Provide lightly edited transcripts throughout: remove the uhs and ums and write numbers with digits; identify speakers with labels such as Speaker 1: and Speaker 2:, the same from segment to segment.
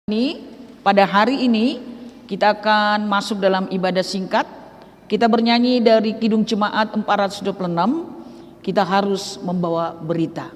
Speaker 1: Ini pada hari ini kita akan masuk dalam ibadah singkat. Kita bernyanyi dari Kidung Jemaat 426. Kita harus membawa berita.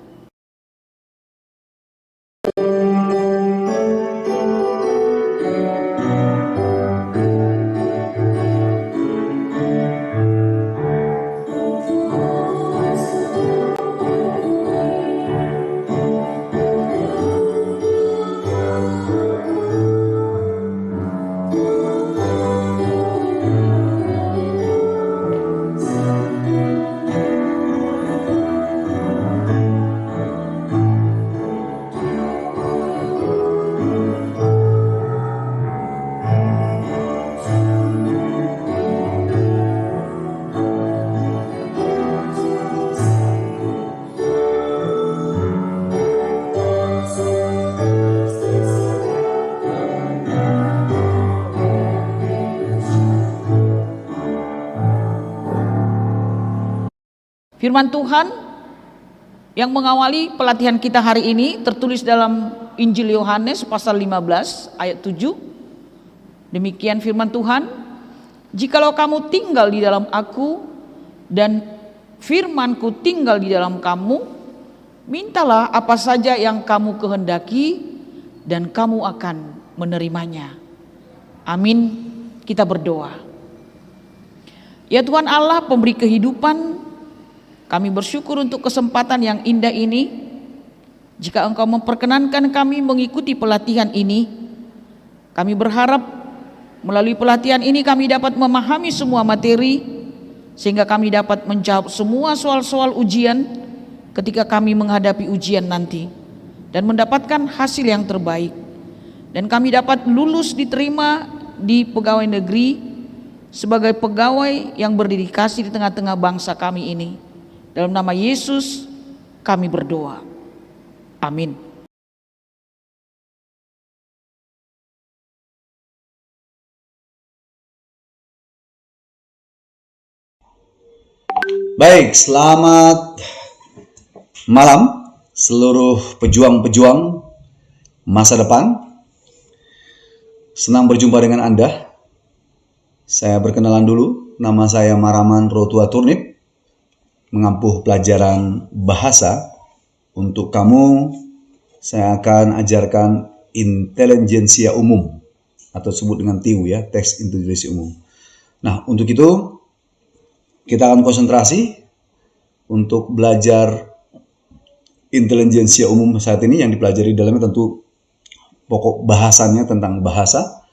Speaker 1: Firman Tuhan yang mengawali pelatihan kita hari ini tertulis dalam Injil Yohanes pasal 15 ayat 7. Demikian firman Tuhan, "Jikalau kamu tinggal di dalam aku dan firman-Ku tinggal di dalam kamu, mintalah apa saja yang kamu kehendaki dan kamu akan menerimanya." Amin. Kita berdoa. Ya Tuhan Allah, pemberi kehidupan, kami bersyukur untuk kesempatan yang indah ini. Jika Engkau memperkenankan kami mengikuti pelatihan ini, kami berharap melalui pelatihan ini kami dapat memahami semua materi, sehingga kami dapat menjawab semua soal-soal ujian ketika kami menghadapi ujian nanti, dan mendapatkan hasil yang terbaik. Dan kami dapat lulus diterima di pegawai negeri sebagai pegawai yang berdedikasi di tengah-tengah bangsa kami ini. Dalam nama Yesus kami berdoa. Amin.
Speaker 2: Baik, selamat malam seluruh pejuang-pejuang masa depan. Senang berjumpa dengan Anda. Saya berkenalan dulu, nama saya Maraman Rotua Turnip, mengampuh pelajaran bahasa. Untuk kamu, saya akan ajarkan intelijensia umum, atau sebut dengan TIU ya, teks intelijensia umum. Nah, untuk itu kita akan konsentrasi untuk belajar intelijensia umum saat ini. Yang dipelajari dalamnya tentu pokok bahasanya tentang bahasa,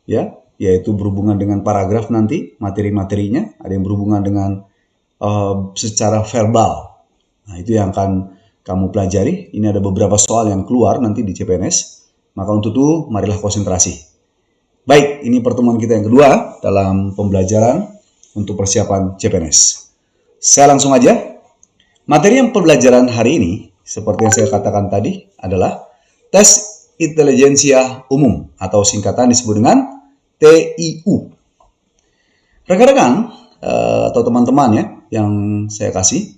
Speaker 2: ya, yaitu berhubungan dengan paragraf nanti, materi-materinya. Ada yang berhubungan dengan secara verbal. Nah, itu yang akan kamu pelajari. Ini ada beberapa soal yang keluar nanti di CPNS. Maka untuk itu, marilah konsentrasi. Baik, ini pertemuan kita yang kedua dalam pembelajaran untuk persiapan CPNS. Saya langsung aja. Materi yang pembelajaran hari ini, seperti yang saya katakan tadi, adalah tes intelijensia umum, atau singkatan disebut dengan TIU. Rekan-rekan atau teman-teman ya yang saya kasih,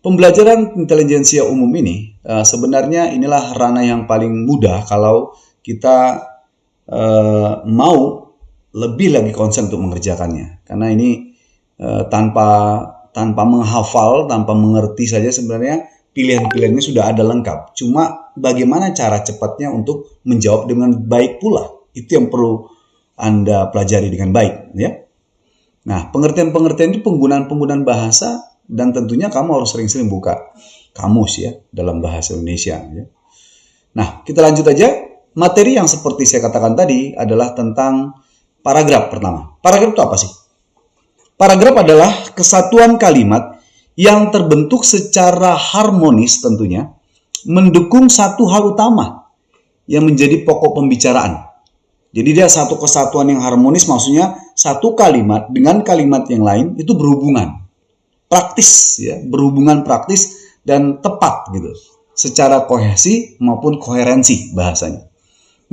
Speaker 2: pembelajaran intelijensia umum ini sebenarnya inilah ranah yang paling mudah kalau kita mau lebih lagi konsen untuk mengerjakannya, karena ini tanpa menghafal, tanpa mengerti saja sebenarnya pilihan-pilihannya sudah ada lengkap. Cuma bagaimana cara cepatnya untuk menjawab dengan baik pula, itu yang perlu Anda pelajari dengan baik ya. Nah, pengertian-pengertian itu penggunaan bahasa, dan tentunya kamu harus sering-sering buka kamus ya dalam bahasa Indonesia ya. Nah, kita lanjut aja. Materi yang seperti saya katakan tadi adalah tentang paragraf pertama. Paragraf itu apa sih? Paragraf adalah kesatuan kalimat yang terbentuk secara harmonis, tentunya mendukung satu hal utama yang menjadi pokok pembicaraan. Jadi dia satu kesatuan yang harmonis, maksudnya satu kalimat dengan kalimat yang lain itu berhubungan praktis ya, berhubungan praktis dan tepat gitu, secara kohesi maupun koherensi bahasanya.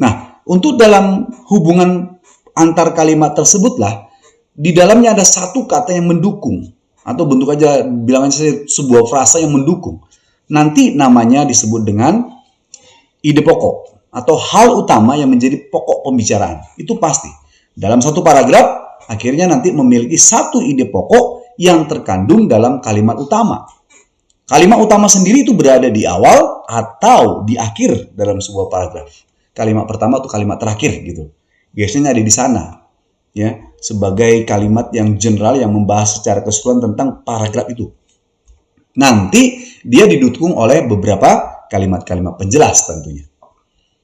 Speaker 2: Nah, untuk dalam hubungan antar kalimat tersebutlah di dalamnya ada satu kata yang mendukung, atau bentuk aja bilangan saja sebuah frasa yang mendukung. Nanti namanya disebut dengan ide pokok. atau hal utama yang menjadi pokok pembicaraan. Itu pasti. Dalam satu paragraf, akhirnya nanti memiliki satu ide pokok yang terkandung dalam kalimat utama. Kalimat utama sendiri itu berada di awal atau di akhir dalam sebuah paragraf. Kalimat pertama atau kalimat terakhir gitu. Biasanya ada di sana, ya, sebagai kalimat yang general yang membahas secara keseluruhan tentang paragraf itu. Nanti dia didukung oleh beberapa kalimat-kalimat penjelas tentunya.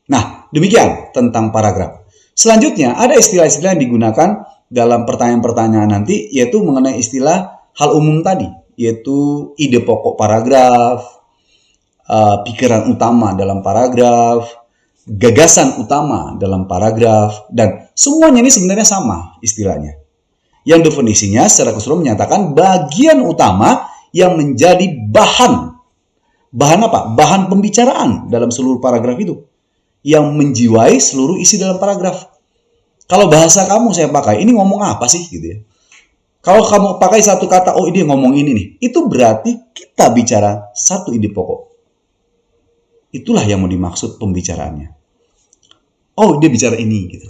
Speaker 2: Nah, demikian tentang paragraf. Selanjutnya ada istilah-istilah yang digunakan dalam pertanyaan-pertanyaan nanti, yaitu mengenai istilah hal umum tadi, yaitu ide pokok paragraf, pikiran utama dalam paragraf, gagasan utama dalam paragraf, dan semuanya ini sebenarnya sama istilahnya. Yang definisinya secara keseluruhan menyatakan bagian utama yang menjadi bahan apa? Bahan pembicaraan dalam seluruh paragraf itu, yang menjiwai seluruh isi dalam paragraf. Kalau bahasa kamu saya pakai, ini ngomong apa sih gitu ya. Kalau kamu pakai satu kata, oh ini ngomong ini nih, itu berarti kita bicara satu ide pokok. Itulah yang mau dimaksud pembicaraannya. Oh, dia bicara ini gitu.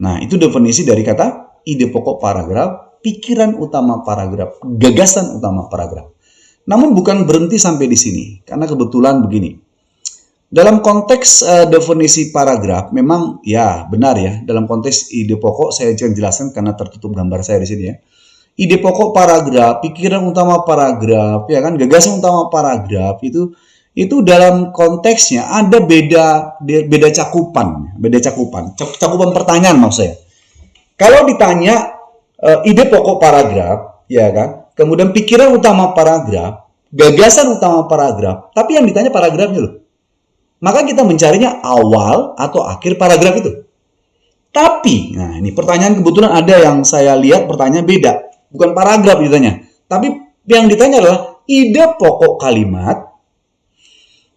Speaker 2: Nah, itu definisi dari kata ide pokok paragraf, pikiran utama paragraf, gagasan utama paragraf. Namun bukan berhenti sampai di sini, karena kebetulan begini. Dalam konteks definisi paragraf, memang ya benar ya. Dalam konteks ide pokok saya jelaskan karena tertutup gambar saya di sini ya. Ide pokok paragraf, pikiran utama paragraf, ya kan, gagasan utama paragraf itu dalam konteksnya ada beda cakupan pertanyaan maksud saya. Kalau ditanya ide pokok paragraf, ya kan, kemudian pikiran utama paragraf, gagasan utama paragraf, tapi yang ditanya paragrafnya loh. Maka kita mencarinya awal atau akhir paragraf itu. Tapi, nah ini pertanyaan kebetulan ada yang saya lihat pertanyaan beda. Bukan paragraf ditanya. Tapi yang ditanya adalah ide pokok kalimat,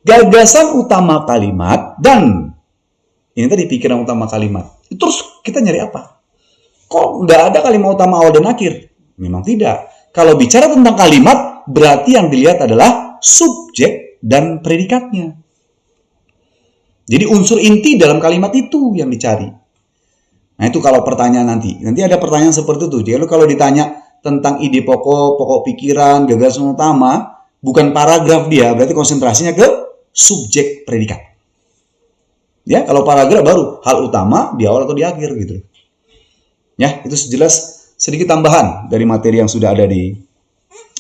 Speaker 2: gagasan utama kalimat, dan ini tadi pikiran utama kalimat. Terus kita nyari apa? Kok nggak ada kalimat utama awal dan akhir? Memang tidak. Kalau bicara tentang kalimat, berarti yang dilihat adalah subjek dan predikatnya. Jadi unsur inti dalam kalimat itu yang dicari. Nah itu kalau pertanyaan nanti. Nanti ada pertanyaan seperti itu. Jadi kalau ditanya tentang ide pokok, pokok pikiran, gagasan utama, bukan paragraf dia, berarti konsentrasinya ke subjek predikat. Ya, kalau paragraf baru hal utama di awal atau di akhir gitu. Ya, itu sejelas sedikit tambahan dari materi yang sudah ada di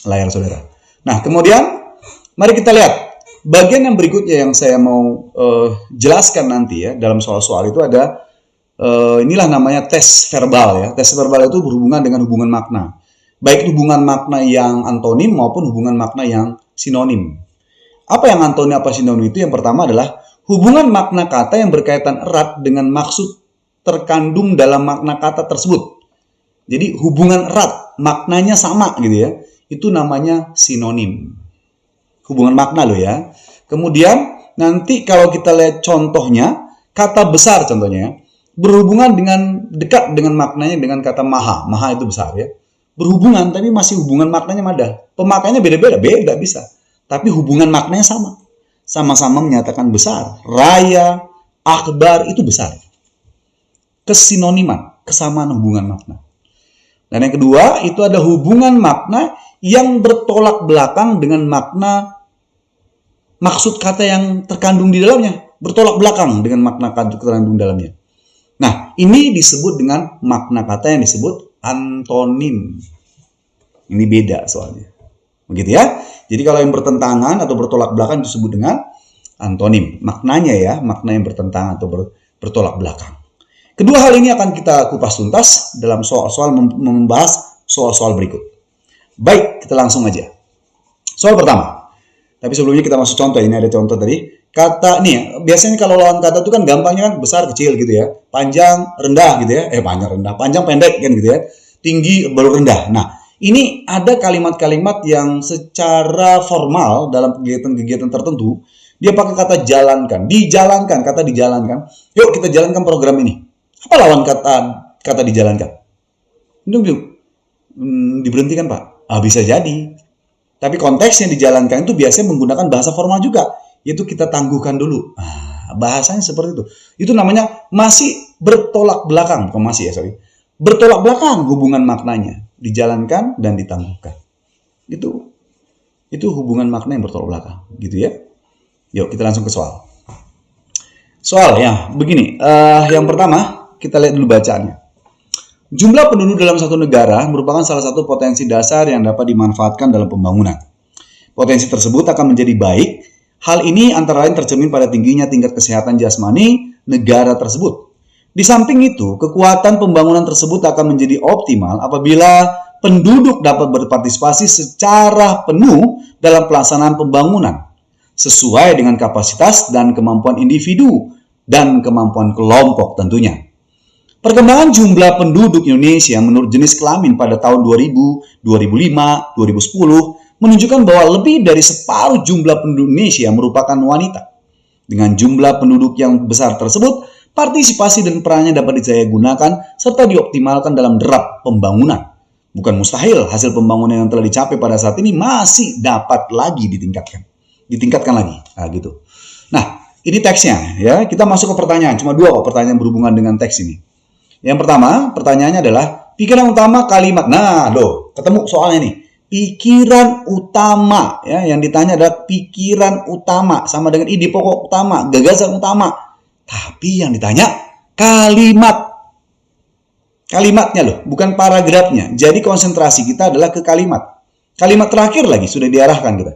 Speaker 2: layar saudara. Nah, kemudian mari kita lihat bagian yang berikutnya yang saya mau jelaskan nanti ya, dalam soal-soal itu ada inilah namanya tes verbal ya. Tes verbal itu berhubungan dengan hubungan makna. Baik hubungan makna yang antonim maupun hubungan makna yang sinonim. Apa yang antonim apa sinonim itu? Yang pertama adalah hubungan makna kata yang berkaitan erat dengan maksud terkandung dalam makna kata tersebut. Jadi hubungan erat, maknanya sama gitu ya. Itu namanya sinonim. Hubungan makna loh ya. Kemudian nanti kalau kita lihat contohnya, kata besar contohnya berhubungan dengan dekat dengan maknanya dengan kata maha. Maha itu besar ya. Berhubungan tapi masih hubungan maknanya ada. Pemakaiannya beda-beda, beda bisa. Tapi hubungan maknanya sama. Sama-sama menyatakan besar. Raya, akbar itu besar. Kesinoniman, kesamaan hubungan makna. Dan yang kedua itu ada hubungan makna yang bertolak belakang dengan makna maksud kata yang terkandung di dalamnya, bertolak belakang dengan makna kata terkandung di dalamnya. Nah, ini disebut dengan makna kata yang disebut antonim. Ini beda soalnya. Begitu ya. Jadi kalau yang bertentangan atau bertolak belakang disebut dengan antonim. Maknanya ya, makna yang bertentangan atau bertolak belakang. Kedua hal ini akan kita kupas tuntas dalam soal-soal membahas soal-soal berikut. Baik, kita langsung aja. Soal pertama. Tapi sebelumnya kita masuk contoh. Ini ada contoh tadi. Kata nih, biasanya kalau lawan kata itu kan gampangnya kan besar kecil gitu ya. Panjang rendah gitu ya. Panjang rendah, panjang pendek kan gitu ya. Tinggi baru rendah. Nah, ini ada kalimat-kalimat yang secara formal dalam kegiatan-kegiatan tertentu dia pakai kata jalankan, dijalankan, kata dijalankan. Yuk kita jalankan program ini. Apa lawan kata dijalankan? Diberhentikan Pak? Bisa jadi. Tapi konteks yang dijalankan itu biasanya menggunakan bahasa formal juga, yaitu kita tangguhkan dulu. bahasanya seperti itu. Itu namanya masih bertolak belakang, bukan masih ya, sorry. Bertolak belakang hubungan maknanya, dijalankan dan ditangguhkan. Itu hubungan makna yang bertolak belakang, gitu ya. Yuk kita langsung ke soal. Soal ya, begini. Yang pertama kita lihat dulu bacaannya. Jumlah penduduk dalam satu negara merupakan salah satu potensi dasar yang dapat dimanfaatkan dalam pembangunan. Potensi tersebut akan menjadi baik. Hal ini antara lain tercermin pada tingginya tingkat kesehatan jasmani negara tersebut. Di samping itu, kekuatan pembangunan tersebut akan menjadi optimal apabila penduduk dapat berpartisipasi secara penuh dalam pelaksanaan pembangunan, sesuai dengan kapasitas dan kemampuan individu dan kemampuan kelompok tentunya. Perkembangan jumlah penduduk Indonesia menurut jenis kelamin pada tahun 2000, 2005, 2010 menunjukkan bahwa lebih dari separuh jumlah penduduk Indonesia merupakan wanita. Dengan jumlah penduduk yang besar tersebut, partisipasi dan perannya dapat dijaya gunakan serta dioptimalkan dalam derap pembangunan. Bukan mustahil hasil pembangunan yang telah dicapai pada saat ini masih dapat lagi ditingkatkan lagi. Nah, gitu. Nah, ini teksnya ya. Kita masuk ke pertanyaan. Cuma 2 kok pertanyaan berhubungan dengan teks ini. Yang pertama, pertanyaannya adalah pikiran utama kalimat. Nah, loh, ketemu soalnya nih. Pikiran utama, ya, yang ditanya adalah pikiran utama sama dengan ide pokok utama, gagasan utama. Tapi yang ditanya kalimat. Kalimatnya loh, bukan paragrafnya. Jadi konsentrasi kita adalah ke kalimat. Kalimat terakhir lagi sudah diarahkan kita.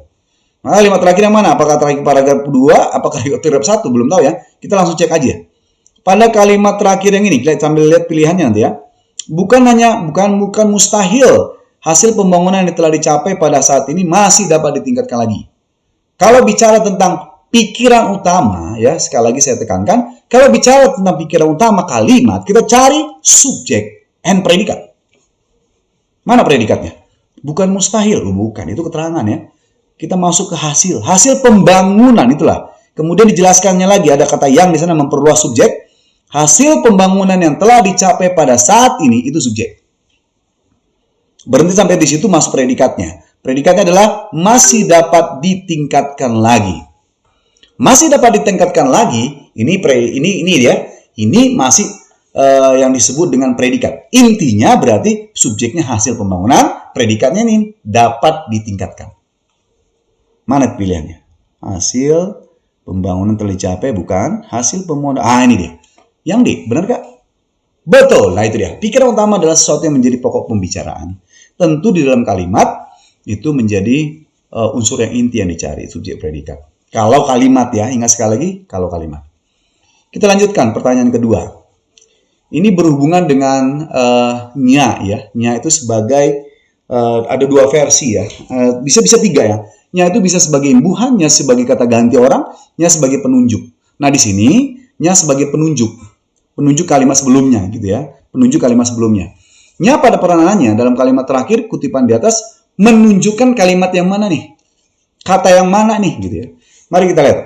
Speaker 2: Nah, kalimat terakhir yang mana? Apakah terakhir paragraf 2, apakah paragraf 1? Belum tahu ya. Kita langsung cek aja. Pada kalimat terakhir yang ini, kita sambil lihat pilihannya nanti ya. Bukan mustahil hasil pembangunan yang telah dicapai pada saat ini masih dapat ditingkatkan lagi. Kalau bicara tentang pikiran utama, ya sekali lagi saya tekankan, kalau bicara tentang pikiran utama kalimat, kita cari subjek and predikat. Mana predikatnya? Bukan mustahil, bukan, itu keterangan ya. Kita masuk ke hasil pembangunan itulah. Kemudian dijelaskannya lagi, ada kata yang di sana memperluas subjek. Hasil pembangunan yang telah dicapai pada saat ini itu subjek. Berhenti sampai di situ masuk predikatnya. Predikatnya adalah masih dapat ditingkatkan lagi. Masih dapat ditingkatkan lagi. Ini dia. Ini masih yang disebut dengan predikat. Intinya berarti subjeknya hasil pembangunan, predikatnya ini dapat ditingkatkan. Mana pilihannya? Hasil pembangunan telah dicapai, bukan hasil pembangunan. Ini dia. Yang D, benar gak? Betul, nah itu dia. Pikiran utama adalah sesuatu yang menjadi pokok pembicaraan. Tentu di dalam kalimat itu menjadi unsur yang inti yang dicari, subjek predikat. Kalau kalimat ya, ingat sekali lagi, kalau kalimat. Kita lanjutkan pertanyaan kedua. Ini berhubungan dengan nya ya. Nya itu sebagai, ada 2 versi ya. Bisa 3 ya. Nya itu bisa sebagai imbuhan, nya sebagai kata ganti orang, nya sebagai penunjuk. Nah di sini, nya sebagai penunjuk kalimat sebelumnya gitu ya, penunjuk kalimat sebelumnya. Nya pada peranannya dalam kalimat terakhir kutipan di atas menunjukkan kalimat yang mana nih, kata yang mana nih gitu ya. Mari kita lihat.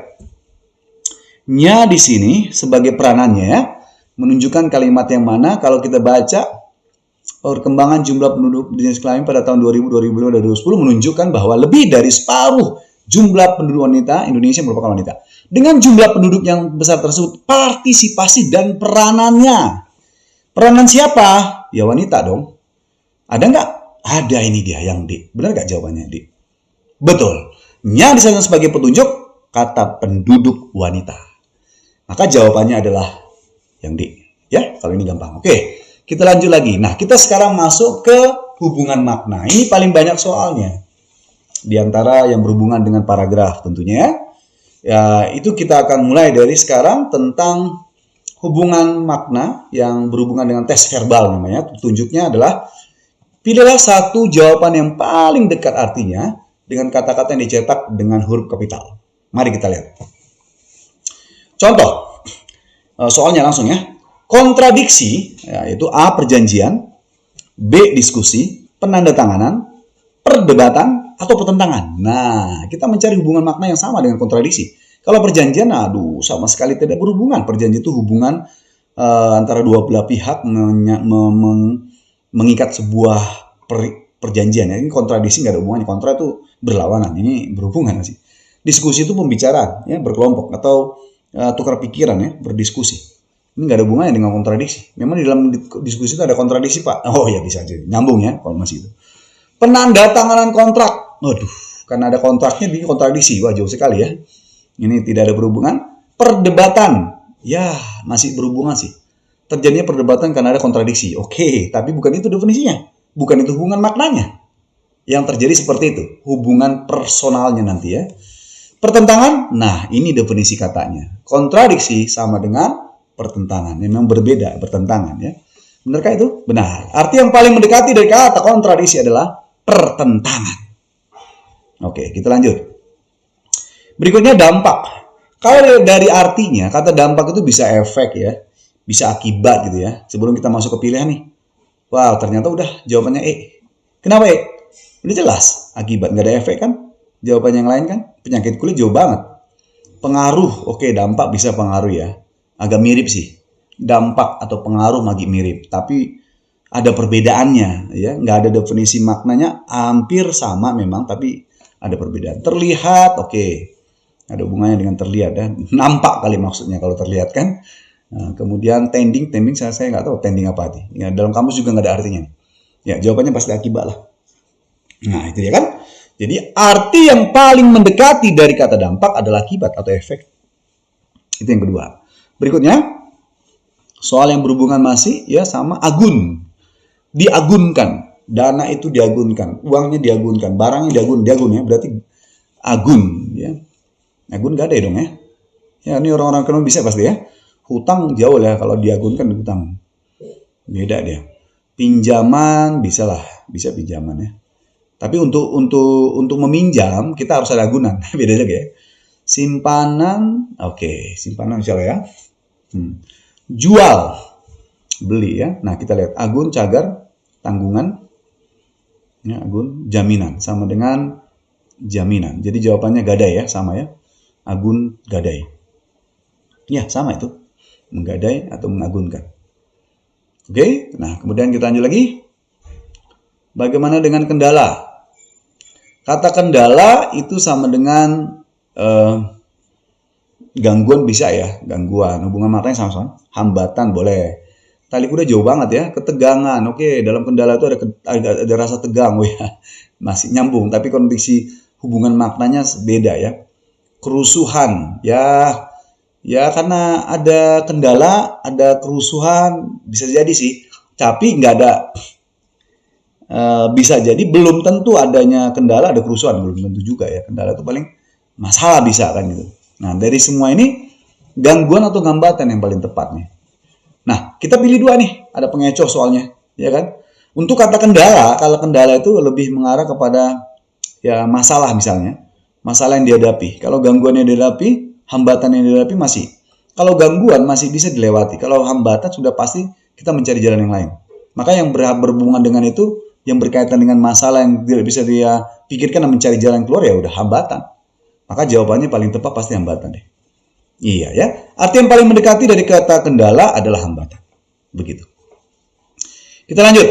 Speaker 2: Nya di sini sebagai peranannya ya, menunjukkan kalimat yang mana. Kalau kita baca perkembangan jumlah penduduk jenis kelamin pada tahun 2000, 2005, dan 2010 menunjukkan bahwa lebih dari separuh jumlah penduduk wanita Indonesia merupakan wanita. Dengan jumlah penduduk yang besar tersebut, partisipasi dan peranannya. Peranan siapa? Ya wanita dong. Ada nggak? Ada, ini dia yang D. Benar nggak jawabannya D? Betul. Nya disebut sebagai petunjuk kata penduduk wanita. Maka jawabannya adalah yang D. Ya, kalau ini gampang. Oke, kita lanjut lagi. Nah, kita sekarang masuk ke hubungan makna. Ini paling banyak soalnya. Di antara yang berhubungan dengan paragraf tentunya. Ya, itu kita akan mulai dari sekarang tentang hubungan makna yang berhubungan dengan tes verbal namanya. Petunjuknya adalah pilihlah satu jawaban yang paling dekat artinya dengan kata-kata yang dicetak dengan huruf kapital. Mari kita lihat. Contoh, soalnya langsung ya. Kontradiksi, yaitu A. Perjanjian, B. Diskusi, penandatanganan, perdebatan, atau pertentangan. Nah, kita mencari hubungan makna yang sama dengan kontradiksi. Kalau perjanjian, sama sekali tidak berhubungan. Perjanjian itu hubungan antara dua belah pihak mengikat sebuah perjanjian. Ini kontradiksi nggak ada hubungannya. Kontra itu berlawanan. Ini berhubungan sih. Diskusi itu pembicaraan, ya, berkelompok atau tukar pikiran ya, berdiskusi. Ini nggak ada hubungannya dengan kontradiksi. Memang di dalam diskusi itu ada kontradiksi, Pak. Oh ya, bisa aja. Nyambung ya kalau masih itu. Penandatanganan kontrak. Waduh, karena ada kontraknya bikin kontradiksi. Wah, jauh sekali ya. Ini tidak ada berhubungan. Perdebatan. Ya, masih berhubungan sih. Terjadinya perdebatan karena ada kontradiksi. Oke, tapi bukan itu definisinya. Bukan itu hubungan maknanya. Yang terjadi seperti itu. Hubungan personalnya nanti ya. Pertentangan, nah ini definisi katanya. Kontradiksi sama dengan pertentangan. Memang berbeda, bertentangan ya. Benarkah itu? Benar. Arti yang paling mendekati dari kata kontradiksi adalah pertentangan. Oke, kita lanjut. Berikutnya dampak. Kalau dari artinya, kata dampak itu bisa efek ya. Bisa akibat gitu ya. Sebelum kita masuk ke pilihan nih. Wow, ternyata udah jawabannya E. Kenapa E? Udah jelas. Akibat, nggak ada efek kan? Jawaban yang lain kan? Penyakit kulit jauh banget. Pengaruh, oke, dampak bisa pengaruh ya. Agak mirip sih. Dampak atau pengaruh lagi mirip. Tapi ada perbedaannya ya. Nggak ada definisi maknanya. Hampir sama memang, tapi ada perbedaan. Terlihat, oke. Ada hubungannya dengan terlihat ya. Nampak kali maksudnya kalau terlihat kan. Nah, kemudian tending saya nggak tahu tending apa arti. Ya, dalam kamus juga nggak ada artinya. Ya, jawabannya pasti akibat lah. Nah, itu ya kan. Jadi arti yang paling mendekati dari kata dampak adalah akibat atau efek. Itu yang kedua. Berikutnya, soal yang berhubungan masih ya sama agun. Diagunkan. Dana itu diagunkan. Uangnya diagunkan. Barangnya diagun ya. Berarti agun. Ya. Agun gak ada dong ya. Ya ini orang-orang ekonomi bisa pasti ya. Hutang jauh lah kalau diagunkan hutang. Beda dia. Pinjaman bisa lah. Bisa pinjaman ya. Tapi untuk meminjam kita harus ada agunan. Beda juga ya. Simpanan. Oke. Simpanan misalnya ya. Jual. Beli ya. Nah kita lihat. Agun, cagar, tanggungan. Ya, agun, jaminan. Sama dengan jaminan. Jadi jawabannya gadai ya. Sama ya. Agun, gadai. Ya sama itu. Menggadai atau mengagunkan. Oke. Nah kemudian kita lanjut lagi. Bagaimana dengan kendala? Kata kendala itu sama dengan gangguan bisa ya. Gangguan. Hubungan maknanya sama-sama. Hambatan boleh. Tali kuda jauh banget ya. Ketegangan. Oke, dalam kendala itu ada rasa tegang. Oh ya, masih nyambung. Tapi kondisi hubungan maknanya beda ya. Kerusuhan. Ya karena ada kendala, ada kerusuhan. Bisa jadi sih. Tapi nggak ada. Bisa jadi belum tentu adanya kendala, ada kerusuhan. Belum tentu juga ya. Kendala itu paling masalah bisa kan gitu. Nah dari semua ini, gangguan atau hambatan yang paling tepat nih. Nah, kita pilih dua nih. Ada pengecoh soalnya, ya kan? Untuk kata kendala, kalau kendala itu lebih mengarah kepada ya masalah misalnya. Masalah yang dihadapi. Kalau gangguan yang dihadapi, hambatan yang dihadapi masih. Kalau gangguan masih bisa dilewati. Kalau hambatan sudah pasti kita mencari jalan yang lain. Maka yang berhubungan dengan itu, yang berkaitan dengan masalah yang tidak bisa dia pikirkan dan mencari jalan keluar ya udah hambatan. Maka jawabannya paling tepat pasti hambatan deh. Iya ya. Arti yang paling mendekati dari kata kendala adalah hambatan. Begitu. Kita lanjut.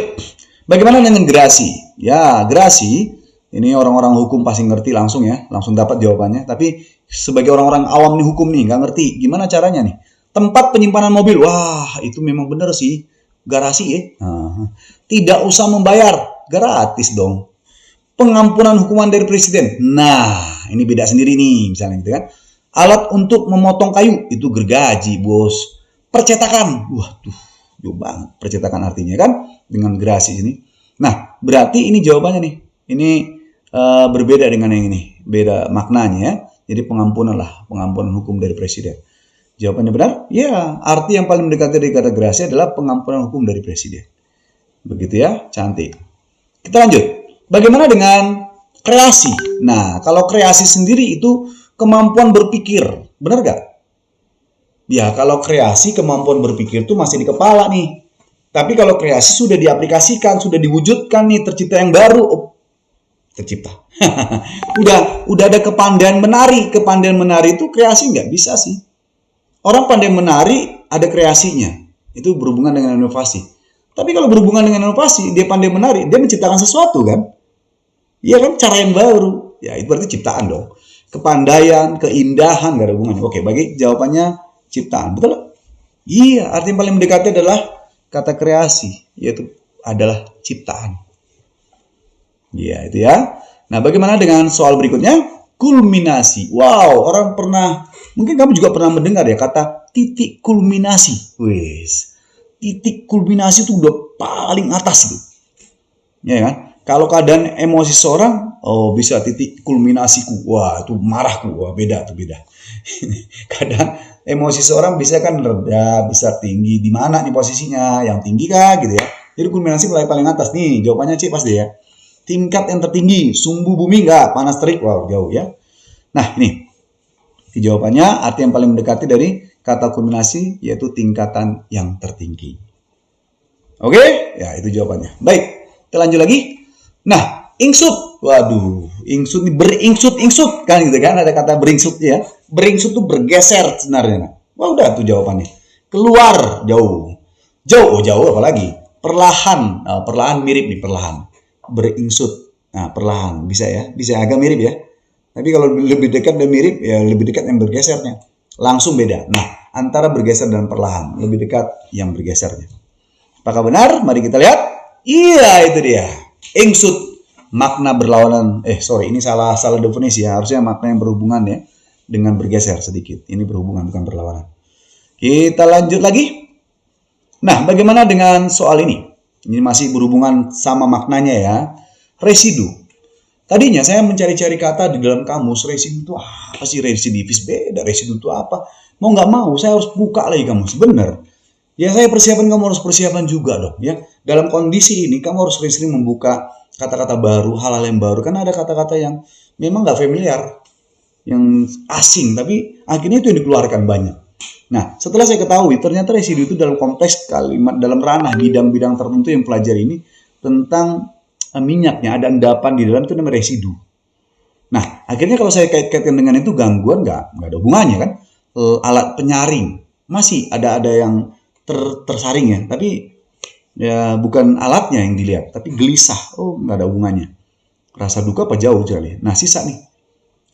Speaker 2: Bagaimana dengan gerasi? Ya, gerasi ini orang-orang hukum pasti ngerti langsung ya, langsung dapat jawabannya. Tapi sebagai orang-orang awam nih hukum nih, nggak ngerti gimana caranya nih. Tempat penyimpanan mobil, wah itu memang benar sih, garasi ya. Tidak usah membayar, gratis dong. Pengampunan hukuman dari presiden, nah ini beda sendiri nih, misalnya gitu kan. Alat untuk memotong kayu itu gergaji bos. Percetakan, waduh, jauh banget percetakan artinya kan dengan gerasi ini. Nah berarti ini jawabannya nih, ini berbeda dengan yang ini, beda maknanya ya. Jadi pengampunan lah, pengampunan hukum dari presiden. Jawabannya benar? Ya, arti yang paling mendekati dari kata gerasi adalah pengampunan hukum dari presiden. Begitu ya, cantik. Kita lanjut. Bagaimana dengan kreasi? Nah, kalau kreasi sendiri itu kemampuan berpikir, benar gak? Ya, kalau kreasi kemampuan berpikir itu masih di kepala nih. Tapi kalau kreasi sudah diaplikasikan, sudah diwujudkan nih, tercipta yang baru. Tercipta. udah ada kepandaian menari. Kepandaian menari itu kreasi nggak bisa sih. Orang pandai menari ada kreasinya. Itu berhubungan dengan inovasi. Tapi kalau berhubungan dengan inovasi, dia pandai menari, dia menciptakan sesuatu kan? Iya kan, cara yang baru. Ya itu berarti ciptaan dong. kepandaian, keindahan, nggak ada hubungannya. Oke, bagi jawabannya ciptaan. Betul? Iya, arti yang paling mendekati adalah kata kreasi, yaitu adalah ciptaan. Iya, itu ya. Nah, bagaimana dengan soal berikutnya? Kulminasi. Wow, orang pernah, mungkin kamu juga pernah mendengar ya kata titik kulminasi. Wes, titik kulminasi itu udah paling atas gitu. Ya kan? Kalau keadaan emosi seorang, oh bisa titik kulminasiku. Wah, itu marahku. Wah, beda tuh, beda. Kadang emosi seorang bisa kan reda, bisa tinggi. Di mana nih posisinya? Yang tinggi kah gitu ya. Jadi kulminasi paling atas nih. Jawabannya C pasti ya. Tingkat yang tertinggi, sumbu bumi enggak, panas terik, wow jauh ya. Nah ini, di jawabannya arti yang paling mendekati dari kata kulminasi yaitu tingkatan yang tertinggi. Oke, ya itu jawabannya. Baik, kita lanjut lagi. Nah, ingsut, waduh, ingsut ini beringsut kan gitu kan, ada kata beringsut ya. Beringsut tuh bergeser sebenarnya. Wah udah tuh jawabannya. Keluar jauh, jauh apalagi. Perlahan, perlahan mirip nih perlahan. Beringsut, nah perlahan bisa ya, bisa agak mirip ya. Tapi kalau lebih dekat dan mirip ya lebih dekat yang bergesernya. Langsung beda. Nah antara bergeser dan perlahan lebih dekat yang bergesernya. Apakah benar? Mari kita lihat. Iya itu dia. Ingsut makna berlawanan. Ini salah definisi ya. Harusnya makna yang berhubungan ya dengan bergeser sedikit. Ini berhubungan bukan berlawanan. Kita lanjut lagi. Nah bagaimana dengan soal ini? Ini masih berhubungan sama maknanya ya. Residu. Tadinya saya mencari-cari kata di dalam kamus. Residu itu apa sih? Residivis beda. Residu itu apa? Mau nggak mau saya harus buka lagi kamus. Bener. Ya saya persiapan, kamu harus persiapan juga dong ya. Dalam kondisi ini kamu harus sering membuka kata-kata baru, hal-hal yang baru. Karena ada kata-kata yang memang nggak familiar. Yang asing. Tapi akhirnya itu yang dikeluarkan banyak. Nah, setelah saya ketahui, ternyata residu itu dalam konteks kalimat, dalam ranah bidang-bidang tertentu yang pelajari ini tentang minyaknya, ada endapan di dalam itu namanya residu. Nah, akhirnya kalau saya kait-kaitkan dengan itu gangguan nggak ada hubungannya kan? Alat penyaring masih ada yang tersaring ya, tapi ya bukan alatnya yang dilihat, tapi gelisah. Oh, nggak ada hubungannya. Rasa duka apa jauh sekali. Nah, sisa nih,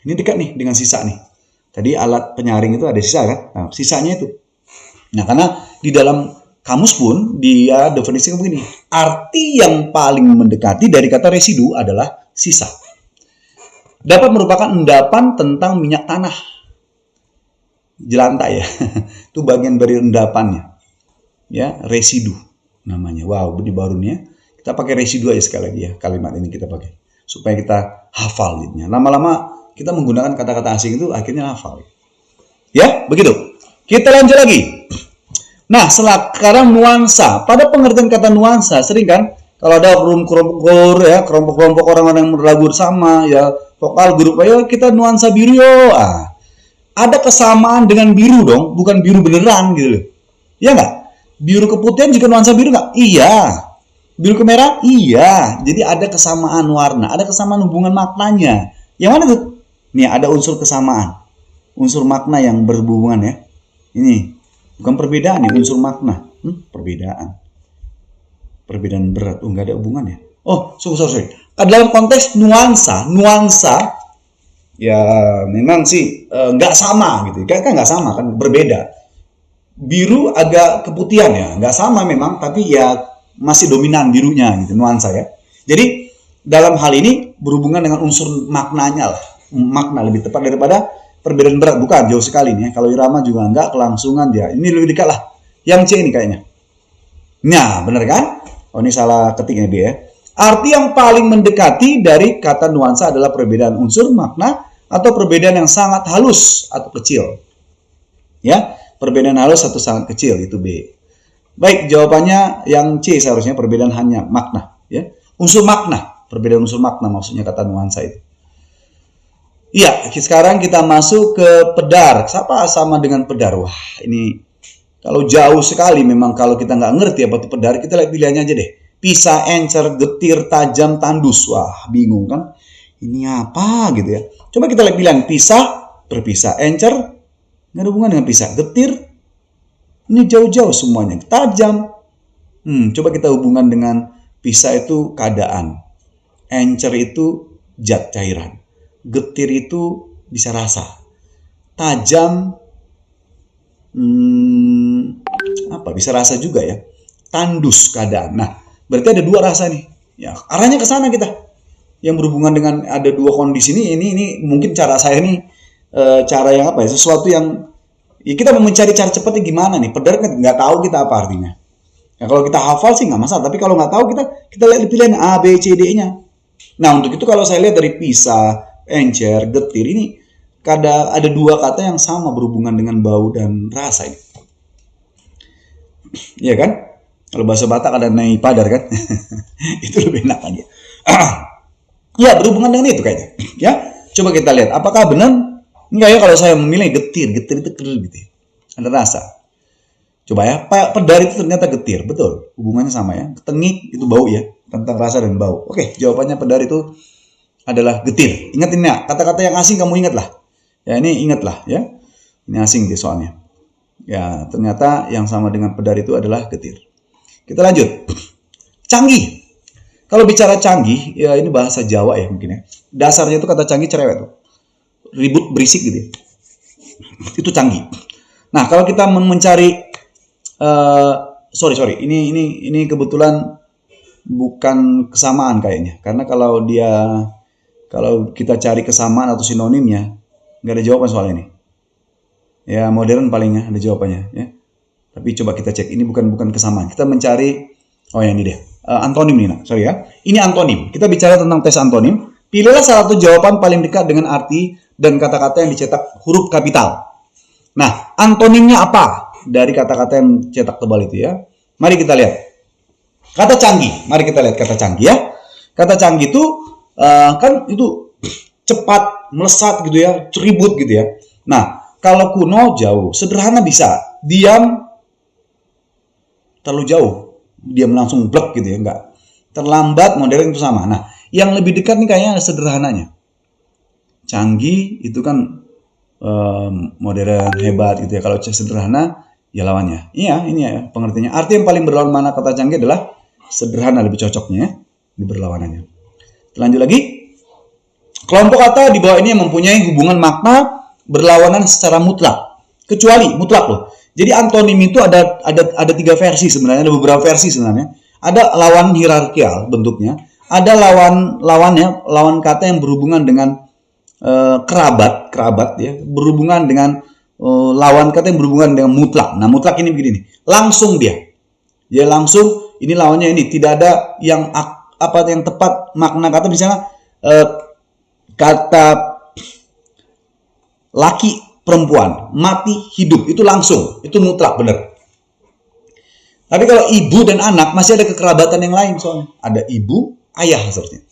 Speaker 2: ini dekat nih dengan sisa nih. Tadi alat penyaring itu ada sisa kan? Nah, sisanya itu. Nah, karena di dalam kamus pun dia definisinya begini. Arti yang paling mendekati dari kata residu adalah sisa. Dapat merupakan endapan tentang minyak tanah. Jelantah ya. Itu bagian dari endapannya. Ya, residu namanya. Wow, ini baru nih ya. Kita pakai residu aja sekali lagi ya. Kalimat ini kita pakai. Supaya kita hafal jadinya. Lama-lama kita menggunakan kata-kata asing itu akhirnya hafal. Ya, begitu. Kita lanjut lagi. Nah, sekarang nuansa. Pada pengertian kata nuansa, sering kan kalau ada kelompok-kelompok orang-orang yang berlagu bersama, ya vokal grup, ayo kita nuansa biru yo. Ada kesamaan dengan biru dong, bukan biru beneran gitu loh. Iya nggak? Biru keputihan juga nuansa biru nggak? Iya. Biru kemerah? Iya. Jadi ada kesamaan warna, ada kesamaan hubungan maknanya. Yang mana tuh? Nih ada unsur kesamaan, unsur makna yang berhubungan ya. Ini bukan perbedaan nih, unsur makna. Perbedaan berat, nggak ada hubungannya. Oh, sorry. Dalam konteks nuansa ya memang sih nggak sama gitu. Kan nggak sama kan, berbeda. Biru agak keputihan ya, nggak sama memang, tapi ya masih dominan birunya gitu nuansa ya. Jadi dalam hal ini berhubungan dengan unsur maknanya lah. Makna lebih tepat daripada perbedaan berat, bukan jauh sekali nih. Kalau irama juga enggak, kelangsungan dia. Ini lebih dekat lah. Yang C ini kayaknya. Nah, benar kan? Oh, ini salah ketik nih ya. Arti yang paling mendekati dari kata nuansa adalah perbedaan unsur makna atau perbedaan yang sangat halus atau kecil. Ya, perbedaan halus atau sangat kecil itu B. Baik, jawabannya yang C seharusnya perbedaan hanya makna, ya. Unsur makna, perbedaan unsur makna maksudnya kata nuansa itu. Iya, sekarang kita masuk ke pedar. Apa sama dengan pedar? Wah, ini kalau jauh sekali memang kalau kita nggak ngerti apa itu pedar, kita lihat pilihannya aja deh. Pisah, encer, getir, tajam, tandus. Wah, bingung kan? Ini apa gitu ya? Coba kita lihat pilihan. Pisah, berpisah. Encer, nggak ada hubungan dengan pisah. Getir, ini jauh-jauh semuanya. Tajam. Coba kita hubungan dengan pisah itu keadaan. Encer itu zat cairan. Getir itu bisa rasa. Tajam, bisa rasa juga ya. Tandus keadaan. Nah, berarti ada dua rasa nih. Ya, arahnya ke sana kita. Yang berhubungan dengan ada dua kondisi ini mungkin cara saya nih cara yang sesuatu yang ya kita mau mencari cara cepatnya gimana nih. Padahal kan nggak tahu kita apa artinya. Nah, kalau kita hafal sih nggak masalah, tapi kalau nggak tahu kita lihat pilihan A, B, C, D-nya. Nah, untuk itu kalau saya lihat dari pisah, encer, getir ini ada dua kata yang sama berhubungan dengan bau dan rasa ini. Iya kan? Kalau bahasa Batak ada nai padar kan? Itu lebih enak aja. Ya, berhubungan dengan itu kayaknya. Ya, coba kita lihat apakah benar. Enggak ya kalau saya memilih getir itu kerdil gitu ya. Ada rasa. Coba ya, pedar itu ternyata getir, betul. Hubungannya sama ya. Tengik itu bau ya, tentang rasa dan bau. Oke, jawabannya pedar itu adalah getir. Ingat ini ya, kata-kata yang asing kamu ingat lah. Ya ini ingatlah ya. Ini asing deh soalnya. Ya, ternyata yang sama dengan pedar itu adalah getir. Kita lanjut. Canggih. Kalau bicara canggih, ya ini bahasa Jawa ya mungkin ya. Dasarnya itu kata canggih cerewet tuh. Ribut berisik gitu ya. Itu canggih. Nah, kalau kita mencari sorry. Ini kebetulan bukan kesamaan kayaknya. Karena kalau kita cari kesamaan atau sinonimnya, nggak ada jawaban soal ini. Ya modern palingnya ada jawabannya. Ya. Tapi coba kita cek. Ini bukan kesamaan. Kita mencari, ini deh. Antonim nih, sorry ya. Ini antonim. Kita bicara tentang tes antonim. Pilihlah salah satu jawaban paling dekat dengan arti dan kata-kata yang dicetak huruf kapital. Nah, antonimnya apa? Dari kata-kata yang cetak tebal itu ya. Mari kita lihat. Kata canggih. Mari kita lihat kata canggih ya. Kata canggih itu kan itu cepat, melesat gitu ya, ceribut gitu ya. Nah, kalau kuno jauh, sederhana bisa. Diam terlalu jauh. Diam langsung blek gitu ya, enggak. Terlambat, modern itu sama. Nah, yang lebih dekat nih kayaknya sederhananya. Canggih itu kan modern, hebat gitu ya. Kalau sederhana ya lawannya. Iya, ini ya pengertiannya. Arti yang paling berlawan mana kata canggih adalah sederhana, lebih cocoknya ya, di berlawanannya. Lanjut lagi. Kelompok kata di bawah ini yang mempunyai hubungan makna berlawanan secara mutlak. Kecuali mutlak loh. Jadi antonim itu ada 3 versi sebenarnya, ada beberapa versi sebenarnya. Ada lawan hierarkial bentuknya, ada lawan kata yang berhubungan dengan kerabat ya, berhubungan dengan lawan kata yang berhubungan dengan mutlak. Nah, mutlak ini begini nih. Langsung dia langsung, ini lawannya ini, tidak ada yang yang tepat makna kata, misalnya kata laki perempuan, mati hidup, itu langsung, itu mutlak benar. Tapi kalau ibu dan anak masih ada kekerabatan yang lain soalnya. Ada ibu, ayah seharusnya.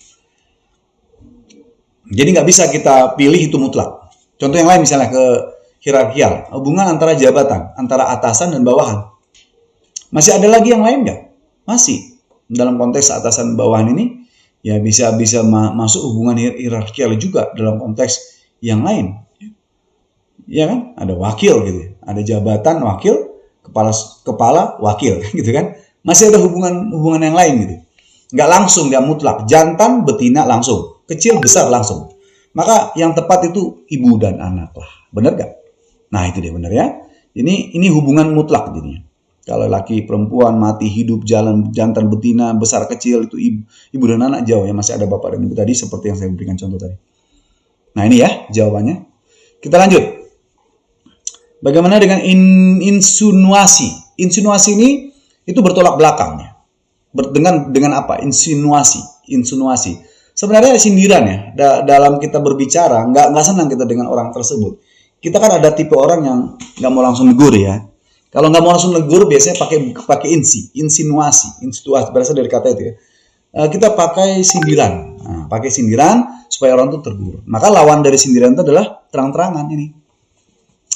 Speaker 2: Jadi nggak bisa kita pilih itu mutlak. Contoh yang lain misalnya ke hierarkial, hubungan antara jabatan, antara atasan dan bawahan. Masih ada lagi yang lain nggak? Masih. Dalam konteks atasan bawahan ini, ya bisa masuk hubungan hierarkial juga dalam konteks yang lain. Ya kan? Ada wakil gitu, ada jabatan wakil, kepala wakil gitu kan. Masih ada hubungan yang lain gitu. Nggak langsung, nggak mutlak. Jantan betina langsung, kecil besar langsung. Maka yang tepat itu ibu dan anak lah. Benar gak? Nah itu dia benar ya. Ini hubungan mutlak jadinya. Kalau laki perempuan, mati hidup, jalan, jantan betina, besar kecil itu ibu dan anak jauh ya. Masih ada bapak dan ibu tadi seperti yang saya berikan contoh tadi. Nah ini ya jawabannya. Kita lanjut. Bagaimana dengan insinuasi? Insinuasi ini itu bertolak belakangnya. Dengan apa? Insinuasi. Sebenarnya sindiran ya. Dalam kita berbicara, nggak senang kita dengan orang tersebut. Kita kan ada tipe orang yang nggak mau langsung negur ya. Kalau nggak mau langsung negur, biasanya pakai insinuasi berasal dari kata itu ya. Kita pakai sindiran. Nah, pakai sindiran supaya orang itu tergurur. Maka lawan dari sindiran itu adalah terang-terangan ini.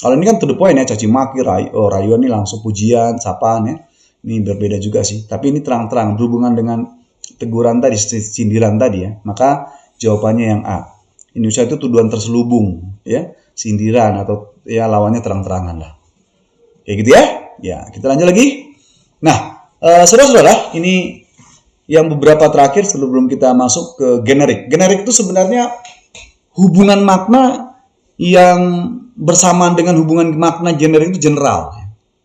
Speaker 2: Kalau ini kan to the point ya, caci maki, rayuan ini langsung pujian, sapaan ya. Ini berbeda juga sih. Tapi ini terang-terang berhubungan dengan teguran tadi, sindiran tadi ya. Maka jawabannya yang A. Indonesia itu tuduhan terselubung ya, sindiran atau ya lawannya terang-terangan lah. Kayak gitu ya. Ya, kita lanjut lagi. Nah, saudara-saudara, ini yang beberapa terakhir sebelum kita masuk ke generik. Generik itu sebenarnya hubungan makna yang bersamaan dengan hubungan makna generik itu general.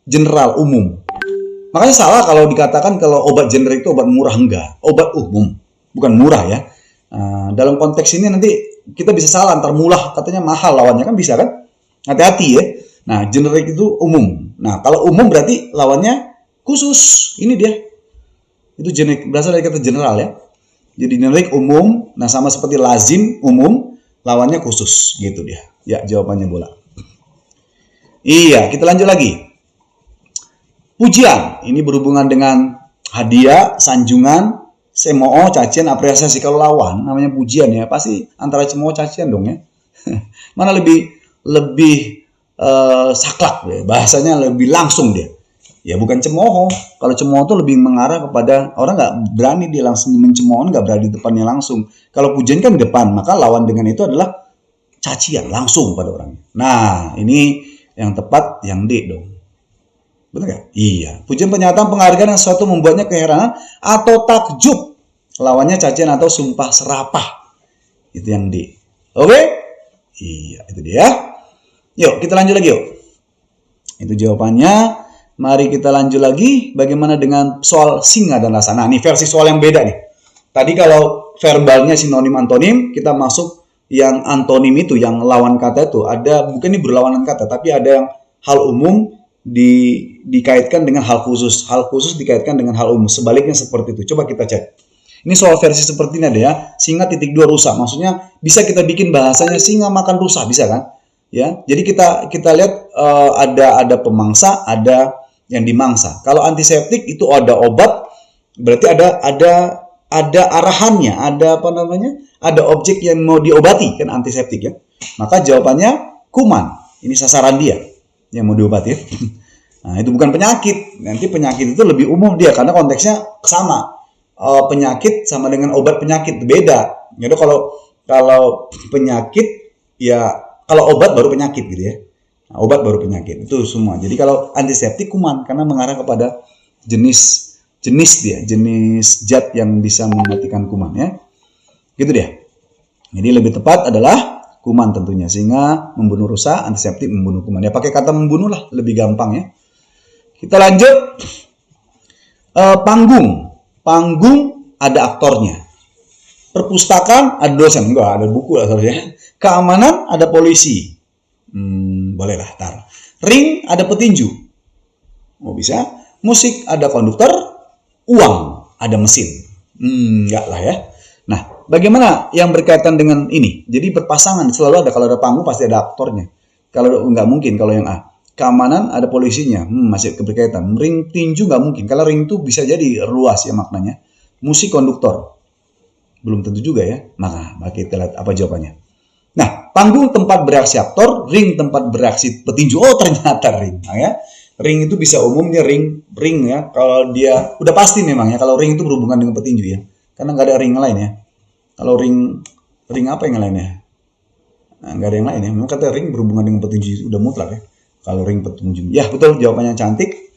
Speaker 2: General, umum. Makanya salah kalau dikatakan kalau obat generik itu obat murah. Enggak, obat umum, bukan murah ya. Dalam konteks ini nanti kita bisa salah, antar murah katanya mahal lawannya, kan bisa kan? Hati-hati ya. Nah, generik itu umum. Nah, kalau umum berarti lawannya khusus. Ini dia. Itu generik, berasal dari kata general ya. Jadi generik umum, nah sama seperti lazim umum, lawannya khusus gitu dia. Ya, jawabannya bola. Iya, kita lanjut lagi. Pujian, ini berhubungan dengan hadiah, sanjungan, cemooh, cacian, apresiasi. Kalau lawan namanya pujian ya, pasti antara cemooh, cacian dong ya. Mana lebih saklak ya, bahasanya lebih langsung dia. Ya bukan cemooh. Kalau cemooh itu lebih mengarah kepada orang nggak berani dia langsung mencemooh, nggak berani di depannya langsung. Kalau pujian kan di depan, maka lawan dengan itu adalah cacian langsung pada orangnya. Nah, ini yang tepat yang D dong. Betul nggak? Iya. Pujian pernyataan penghargaan yang sesuatu membuatnya keheranan atau takjub. Lawannya cacian atau sumpah serapah. Itu yang D. Oke? Iya, itu dia. Yuk, kita lanjut lagi yuk. Itu jawabannya. Mari kita lanjut lagi. Bagaimana dengan soal singa dan rasa? Nah, ini versi soal yang beda nih. Tadi kalau verbalnya sinonim antonim, kita masuk yang antonim itu, yang lawan kata itu. Ada, bukan ini berlawanan kata, tapi ada yang hal umum dikaitkan dengan hal khusus. Hal khusus dikaitkan dengan hal umum. Sebaliknya seperti itu. Coba kita cek. Ini soal versi seperti ini ada ya. Singa titik 2 rusa. Maksudnya bisa kita bikin bahasanya singa makan rusa, bisa kan? Ya. Jadi kita lihat ada pemangsa, ada yang dimangsa. Kalau antiseptik itu ada obat, berarti ada arahannya, ada apa namanya? Ada objek yang mau diobati kan antiseptik ya. Maka jawabannya kuman. Ini sasaran dia yang mau diobati. Nah, itu bukan penyakit. Nanti penyakit itu lebih umum dia karena konteksnya sama. Penyakit sama dengan obat penyakit beda. Jadi kalau penyakit ya kalau obat baru penyakit gitu ya. Nah, obat baru penyakit itu semua. Jadi kalau antiseptik kuman karena mengarah kepada jenis zat yang bisa mematikan kuman ya. Gitu deh. Jadi lebih tepat adalah kuman tentunya, sehingga membunuh rusa, antiseptik membunuh kuman. Ya pakai kata membunuh lah, lebih gampang ya. Kita lanjut. Panggung ada aktornya. Perpustakaan ada dosen, enggak ada buku lah seharusnya. Keamanan ada polisi. Bolehlah, tar. Ring ada petinju. Oh bisa. Musik ada konduktor. Uang ada mesin. Enggak lah ya. Nah, bagaimana yang berkaitan dengan ini? Jadi berpasangan selalu ada, kalau ada panggung pasti ada aktornya. Kalau nggak mungkin kalau yang A. Keamanan ada polisinya. Masih keberkaitan. Ring tinju nggak mungkin. Kalau ring itu bisa jadi luas ya maknanya. Musik konduktor. Belum tentu juga ya. Maka kita lihat apa jawabannya. Nah, panggung tempat beraksi aktor, ring tempat beraksi petinju. Oh, ternyata ring. Nah, ya. Ring itu bisa umumnya ring ya. Kalau dia udah pasti memang ya. Kalau ring itu berhubungan dengan petinju ya. Karena nggak ada ring lain ya. Kalau ring apa yang lainnya? Nah, nggak ada yang lain ya. Memang kata ring berhubungan dengan petinju udah mutlak ya. Kalau ring petinju. Ya betul, jawabannya cantik.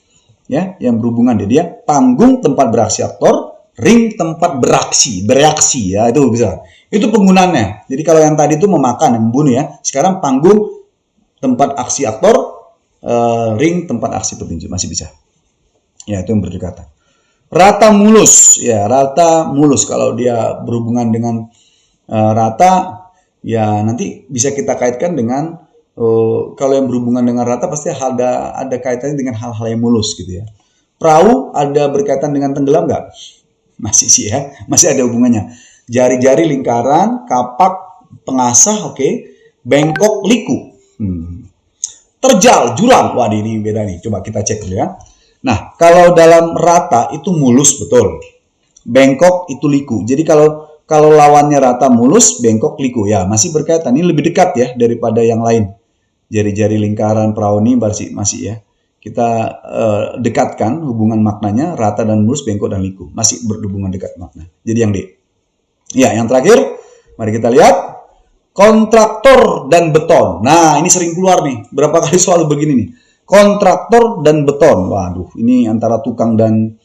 Speaker 2: Ya, yang berhubungan dia panggung tempat beraksi aktor, ring tempat bereaksi ya, itu bisa. Itu penggunaannya. Jadi kalau yang tadi itu memakan, membunuh ya. Sekarang panggung tempat aksi aktor, ring tempat aksi petinju, masih bisa. Ya, itu yang berdekatan. Rata mulus, ya rata mulus. Kalau dia berhubungan dengan rata, ya nanti bisa kita kaitkan dengan kalau yang berhubungan dengan rata pasti ada kaitannya dengan hal-hal yang mulus gitu ya. Perahu ada berkaitan dengan tenggelam nggak? Masih sih ya, masih ada hubungannya. Jari-jari lingkaran, kapak, pengasah, oke. Bengkok, liku. Terjal, jurang. Wah, ini beda nih. Coba kita cek dulu ya. Nah, kalau dalam rata itu mulus, betul. Bengkok itu liku. Jadi kalau lawannya rata mulus, bengkok liku. Ya, masih berkaitan. Ini lebih dekat ya daripada yang lain. Jari-jari lingkaran, perahu ini masih ya. Kita dekatkan hubungan maknanya rata dan mulus, bengkok dan liku. Masih berhubungan dekat makna. Jadi yang D. Ya, yang terakhir. Mari kita lihat. Kontraktor dan beton. Nah, ini sering keluar nih. Berapa kali soal begini nih. Kontraktor dan beton. Waduh, ini antara tukang dan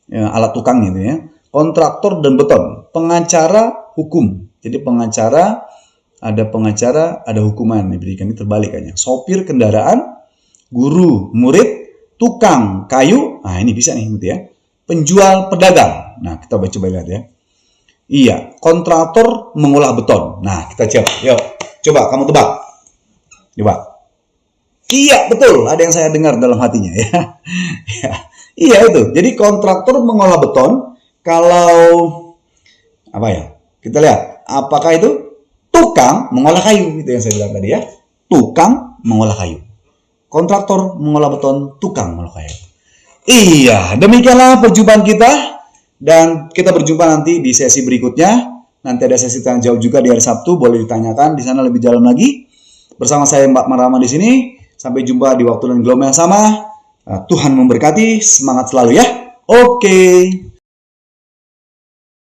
Speaker 2: alat tukang gitu ya. Kontraktor dan beton. Pengacara hukum. Jadi pengacara ada pengacara, ada hukuman diberikan. Ini terbalikannya. Sopir kendaraan, guru, murid, tukang, kayu. Nah, ini bisa nih gitu ya. Penjual, pedagang. Nah, kita coba lihat ya. Iya, kontraktor mengolah beton. Nah, kita jawab. Yuk, coba kamu tebak. Coba. Iya, betul. Ada yang saya dengar dalam hatinya ya. Iya itu. Jadi kontraktor mengolah beton. Kalau apa ya? Kita lihat. Apakah itu tukang mengolah kayu? Itu yang saya bilang tadi ya. Tukang mengolah kayu. Kontraktor mengolah beton, tukang mengolah kayu. Iya, demikianlah perjumpaan kita. Dan kita berjumpa nanti di sesi berikutnya. Nanti ada sesi tanya jawab juga di hari Sabtu, boleh ditanyakan di sana lebih dalam lagi. Bersama saya Mbak Maraman di sini. Sampai jumpa di waktu dan gelombang yang sama. Tuhan memberkati, semangat selalu ya. Oke.